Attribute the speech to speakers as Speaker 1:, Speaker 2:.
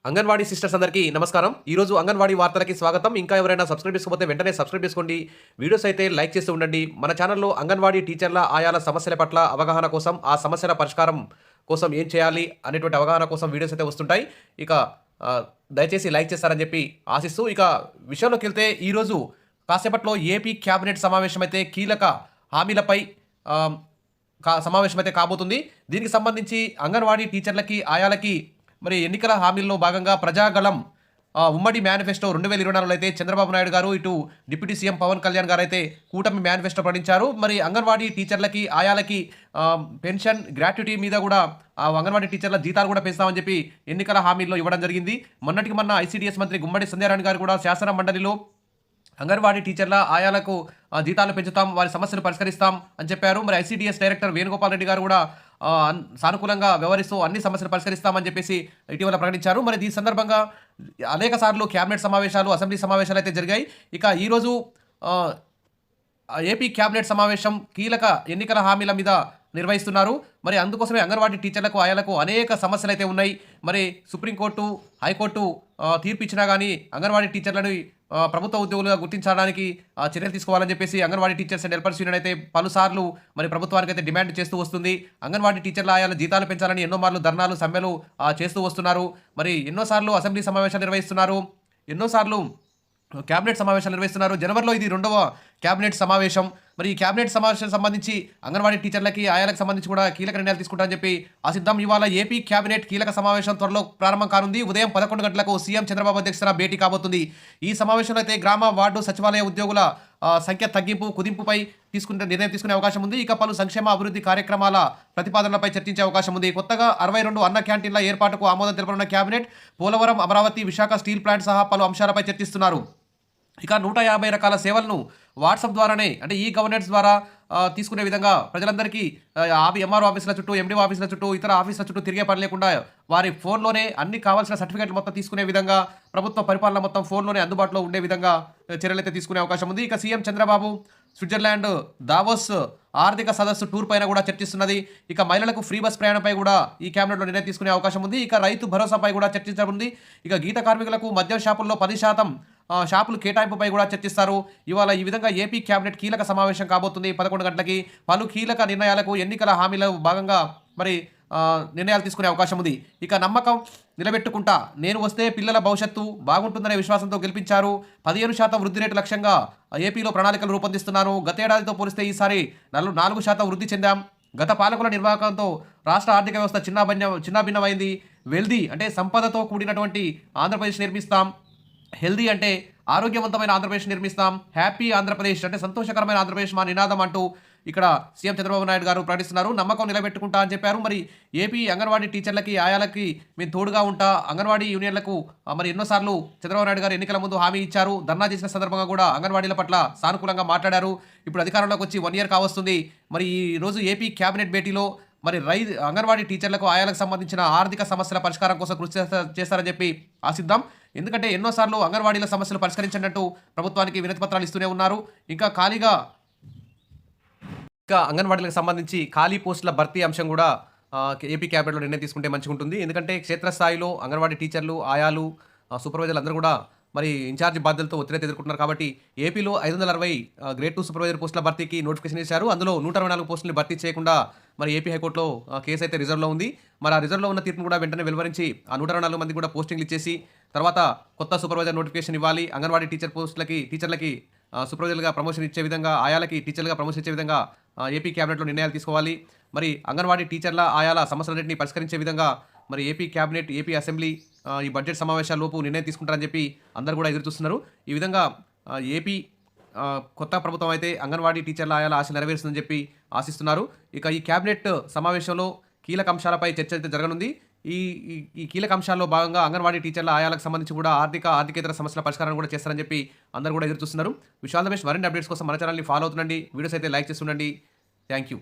Speaker 1: Anganwadi sisters అందరికీ నమస్కారం. ఈరోజు అంగన్వాడీ వార్తలకి స్వాగతం. ఇంకా ఎవరైనా సబ్స్క్రైబ్ చేసుకోకపోతే వెంటనే సబ్స్క్రైబ్ చేసుకోండి. వీడియోస్ అయితే లైక్ చేస్తూ ఉండండి. మన ఛానల్లో అంగన్వాడీ టీచర్ల ఆయాల సమస్యల పట్ల అవగాహన కోసం, ఆ సమస్యల పరిష్కారం కోసం ఏం చేయాలి అనేటువంటి అవగాహన కోసం వీడియోస్ అయితే వస్తుంటాయి. ఇక దయచేసి లైక్ చేస్తారని చెప్పి ఆశిస్తూ ఇక విషయంలోకి వెళ్తే ఈరోజు కాసేపట్లో ఏపీ క్యాబినెట్ సమావేశం అయితే కీలక హామీలపై సమావేశం అయితే కాబోతుంది. దీనికి సంబంధించి అంగన్వాడీ టీచర్లకి ఆయాలకి మరి ఎన్నికల హామీల్లో భాగంగా ప్రజాగళం ఉమ్మడి మేనిఫెస్టో 2024లో అయితే చంద్రబాబు నాయుడు గారు, ఇటు డిప్యూటీ సీఎం పవన్ కళ్యాణ్ గారు అయితే కూటమి మేనిఫెస్టో ప్రకటించారు. మరి అంగన్వాడీ టీచర్లకి ఆయాలకి పెన్షన్ గ్రాట్యుటీ మీద కూడా అంగన్వాడీ టీచర్ల జీతాలు కూడా పెంచుతామని చెప్పి ఎన్నికల హామీల్లో ఇవ్వడం జరిగింది. మొన్నటికి మొన్న ఐసీడీఎస్ మంత్రి గుమ్మడి సంధ్యారాణి గారు కూడా శాసన మండలిలో అంగన్వాడీ టీచర్ల ఆయాలకు జీతాలు పెంచుతాం, వారి సమస్యలు పరిష్కరిస్తాం అని చెప్పారు. మరి ఐసీడీఎస్ డైరెక్టర్ వేణుగోపాల్ రెడ్డి గారు కూడా సానుకూలంగా వ్యవహరిస్తూ అన్ని సమస్యలు పరిష్కరిస్తామని చెప్పేసి ఇటీవల ప్రకటించారు. మరి ఈ సందర్భంగా అనేక సార్లు క్యాబినెట్ సమావేశాలు, అసెంబ్లీ సమావేశాలు అయితే జరిగాయి. ఇక ఈరోజు ఏపీ క్యాబినెట్ సమావేశం కీలక ఎన్నికల హామీల మీద నిర్వహిస్తున్నారు. మరి అందుకోసమే అంగన్వాడీ టీచర్లకు ఆయాలకు అనేక సమస్యలు అయితే ఉన్నాయి. మరి సుప్రీంకోర్టు, హైకోర్టు తీర్పు ఇచ్చినా కానీ అంగన్వాడీ టీచర్లను ప్రభుత్వ ఉద్యోగులుగా గుర్తించడానికి చర్యలు తీసుకోవాలని చెప్పేసి anganwadi teachers and helpers union అయితే పలుసార్లు మరి ప్రభుత్వానికి అయితే డిమాండ్ చేస్తూ వస్తుంది. అంగన్వాడీ టీచర్ల ఆయాల జీతాలు పెంచాలని ఎన్నో మార్లు ధర్నాలు, సమ్మెలు చేస్తూ వస్తున్నారు. మరి ఎన్నోసార్లు అసెంబ్లీ సమావేశాలు నిర్వహిస్తున్నారు, ఎన్నోసార్లు క్యాబినెట్ సమావేశాలు నిర్వహిస్తున్నారు. జనవరిలో ఇది 2వ క్యాబినెట్ సమావేశం. మరి ఈ క్యాబినెట్ సమావేశానికి సంబంధించి అంగన్వాడీ టీచర్లకి ఆయాలకు సంబంధించి కూడా కీలక నిర్ణయాలు తీసుకుంటారని చెప్పి ఆశిద్దాం. ఇవాళ ఏపీ క్యాబినెట్ కీలక సమావేశం త్వరలో ప్రారంభం కానుంది. ఉదయం 11 గంటలకు సీఎం చంద్రబాబు అధ్యక్షతన భేటీ కాబోతుంది. ఈ సమావేశంలో అయితే గ్రామ, వార్డు, సచివాలయ ఉద్యోగుల సంఖ్య తగ్గింపు, కుదింపుపై నిర్ణయం తీసుకునే అవకాశం ఉంది. ఇక పలు సంక్షేమ అభివృద్ధి కార్యక్రమాల ప్రతిపాదనలపై చర్చించే అవకాశం ఉంది. కొత్తగా 62 అన్న క్యాంటీన్ల ఏర్పాటుకు ఆమోదం తెలపనున్న cabinet Polavaram, Amaravati, Visakha steel plant సహా పలు అంశాలపై చర్చిస్తున్నారు. ఇక 150 రకాల సేవలను వాట్సాప్ ద్వారానే, అంటే ఈ గవర్నెన్స్ ద్వారా తీసుకునే విధంగా ప్రజలందరికీ ఎంఆర్ఓ ఆఫీసుల చుట్టూ, ఎండిఓ ఆఫీసుల చుట్టూ, ఇతర ఆఫీసుల చుట్టూ తిరిగే పని లేకుండా వారి ఫోన్లోనే అన్ని కావాల్సిన సర్టిఫికేట్లు మొత్తం తీసుకునే విధంగా, ప్రభుత్వ పరిపాలన మొత్తం ఫోన్లోనే అందుబాటులో ఉండే విధంగా చర్యలైతే తీసుకునే అవకాశం ఉంది. ఇక సీఎం చంద్రబాబు స్విట్జర్లాండ్ దావోస్ ఆర్థిక సదస్సు టూర్ పైన కూడా చర్చిస్తున్నది. ఇక మహిళలకు ఫ్రీ బస్ ప్రయాణంపై కూడా ఈ క్యాబినెట్లో నిర్ణయం తీసుకునే అవకాశం ఉంది. ఇక రైతు భరోసాపై కూడా చర్చించనుంది. ఇక గీత కార్మికులకు మద్యం షాపుల్లో 10% షాపులు కేటాయింపుపై కూడా చర్చిస్తారు. ఇవాళ ఈ విధంగా ఏపీ క్యాబినెట్ కీలక సమావేశం కాబోతుంది 11 గంటలకి. పలు కీలక నిర్ణయాలకు, ఎన్నికల హామీల భాగంగా మరి నిర్ణయాలు తీసుకునే అవకాశం ఉంది. ఇక నమ్మకం నిలబెట్టుకుంటా, నేను వస్తే పిల్లల భవిష్యత్తు బాగుంటుందనే విశ్వాసంతో గెలిపించారు. 15% వృద్ధి రేటు లక్ష్యంగా ఏపీలో ప్రణాళికలు రూపొందిస్తున్నాను. గతేడాదితో పోలిస్తే ఈసారి 4% వృద్ధి చెందాం. గత పాలకుల నిర్వాహకంతో రాష్ట్ర ఆర్థిక వ్యవస్థ చిన్నాభిన్నమైంది. వెల్దీ అంటే సంపదతో కూడినటువంటి ఆంధ్రప్రదేశ్ నిర్మిస్తాం. హెల్దీ అంటే ఆరోగ్యవంతమైన ఆంధ్రప్రదేశ్ నిర్మిస్తాం. హ్యాపీ ఆంధ్రప్రదేశ్ అంటే సంతోషకరమైన ఆంధ్రప్రదేశ్ మా నినాదం అంటూ ఇక్కడ సీఎం చంద్రబాబు నాయుడు గారు ప్రకటిస్తున్నారు. నమ్మకం నిలబెట్టుకుంటా అని చెప్పారు. మరి ఏపీ అంగన్వాడీ టీచర్లకి, ఆయాలకి మేము తోడుగా ఉంటా. అంగన్వాడీ యూనియన్లకు మరి ఎన్నోసార్లు చంద్రబాబు నాయుడు గారు ఎన్నికల ముందు హామీ ఇచ్చారు. ధర్నా చేసిన సందర్భంగా కూడా అంగన్వాడీల పట్ల సానుకూలంగా మాట్లాడారు. ఇప్పుడు అధికారంలోకి వచ్చి 1 ఇయర్ కావస్తుంది. మరి ఈ రోజు ఏపీ క్యాబినెట్ భేటీలో మరి అంగన్వాడీ టీచర్లకు, ఆయాలకు సంబంధించిన ఆర్థిక సమస్యల పరిష్కారం కోసం కృషి చేస్తారని చెప్పి ఆశిద్దాం. ఎందుకంటే ఎన్నోసార్లు అంగన్వాడీల సమస్యలు పరిష్కరించినట్టు ప్రభుత్వానికి వినతి పత్రాలు ఇస్తూనే ఉన్నారు. ఇంకా అంగన్వాడీలకు సంబంధించి ఖాళీ పోస్టుల భర్తీ అంశం కూడా ఏపీ క్యాబినెట్లో నిర్ణయం తీసుకుంటే మంచిగా ఉంటుంది. ఎందుకంటే క్షేత్రస్థాయిలో అంగన్వాడీ టీచర్లు, ఆయాలు, సూపర్వైజర్లు అందరూ కూడా మరి ఇన్ఛార్జ్ బాధ్యతలతో ఒత్తిడి ఎదుర్కొంటున్నారు. కాబట్టి ఏపీలో 560 గ్రేడ్ 2 సూపర్వైజర్ పోస్టుల భర్తీకి నోటిఫికేషన్ ఇచ్చారు. అందులో 124 పోస్టులు భర్తీ చేయకుండా మరి ఏపీ హైకోర్టులో కేసు అయితే రిజర్వ్లో ఉంది. మరి ఆ రిజర్వ్లో ఉన్న తీర్పును కూడా వెంటనే వెలువరించి ఆ 124 మంది కూడా పోస్టింగ్లు ఇచ్చేసి తర్వాత కొత్త సూపర్వైజర్ నోటిఫికేషన్ ఇవ్వాలి. అంగన్వాడీ టీచర్లకి సూపర్వైజర్గా ప్రమోషన్ ఇచ్చే విధంగా, ఆయాలకి టీచర్లుగా ప్రమోషన్ ఇచ్చే విధంగా ఏపీ క్యాబినెట్లో నిర్ణయాలు తీసుకోవాలి. మరి అంగన్వాడీ టీచర్ల, ఆయాల సమస్యలన్నింటినీ పరిష్కరించే విధంగా మరి ఏపీ క్యాబినెట్, ఏపీ అసెంబ్లీ ఈ బడ్జెట్ సమావేశాలలోపు నిర్ణయం తీసుకుంటారని చెప్పి అందరూ కూడా ఎదురు చూస్తున్నారు. ఈ విధంగా ఏపీ కొత్త ప్రభుత్వం అయితే అంగన్వాడీ టీచర్ల, ఆయాల ఆశ నెరవేరుస్తుందని చెప్పి ఆశిస్తున్నారు. ఇక ఈ క్యాబినెట్ సమావేశంలో కీలక అంశాలపై చర్చ అయితే జరగనుంది. ఈ కీలక అంశాల్లో భాగంగా అంగన్వాడీ టీచర్ల, ఆయాలకు సంబంధించి కూడా ఆర్థికేతర సమస్యల పరిష్కారాన్ని కూడా చేస్తారని చెప్పి అందరూ కూడా ఎదురు చూస్తున్నారు. విశాల్ రమేష్ మరిన్ని అప్డేట్స్ కోసం మన ఛానల్ని ఫాలో అవుతుండండి. వీడియోస్ అయితే లైక్ చేస్తుండండి. Thank you.